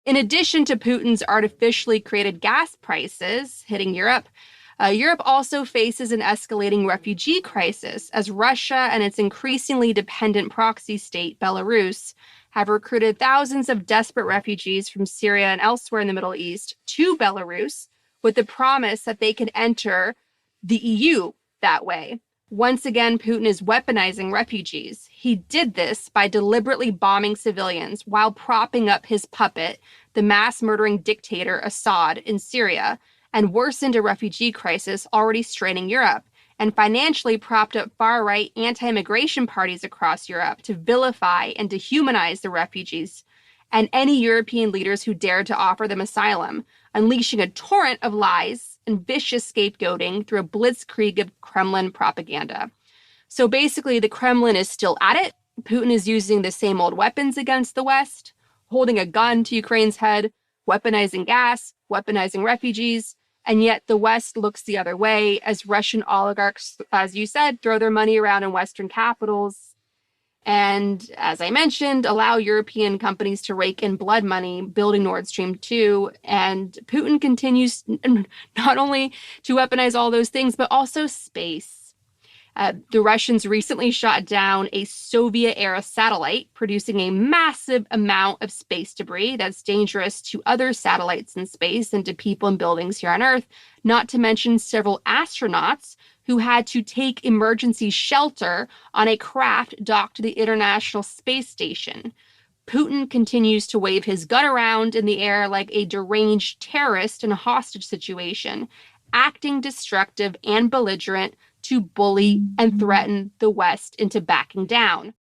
In addition to Putin's artificially created gas prices hitting Europe, Europe also faces an escalating refugee crisis as Russia and its increasingly dependent proxy state, Belarus, have recruited thousands of desperate refugees from Syria and elsewhere in the Middle East to Belarus with the promise that they can enter the EU that way. Once again, Putin is weaponizing refugees. He did this by deliberately bombing civilians while propping up his puppet, the mass murdering dictator Assad in Syria, and worsened a refugee crisis already straining Europe, and financially propped up far-right anti-immigration parties across Europe to vilify and dehumanize the refugees and any European leaders who dared to offer them asylum, unleashing a torrent of lies and vicious scapegoating through a blitzkrieg of Kremlin propaganda. So basically, the Kremlin is still at it. Putin is using the same old weapons against the West, holding a gun to Ukraine's head, weaponizing gas, weaponizing refugees, and yet the West looks the other way as Russian oligarchs, as you said, throw their money around in Western capitals. And as I mentioned, allow European companies to rake in blood money, building Nord Stream 2. And Putin continues not only to weaponize all those things, but also space. The Russians recently shot down a Soviet-era satellite, producing a massive amount of space debris that's dangerous to other satellites in space and to people and buildings here on Earth, not to mention several astronauts who had to take emergency shelter on a craft docked to the International Space Station. Putin continues to wave his gun around in the air like a deranged terrorist in a hostage situation, acting destructive and belligerent to bully and threaten the West into backing down.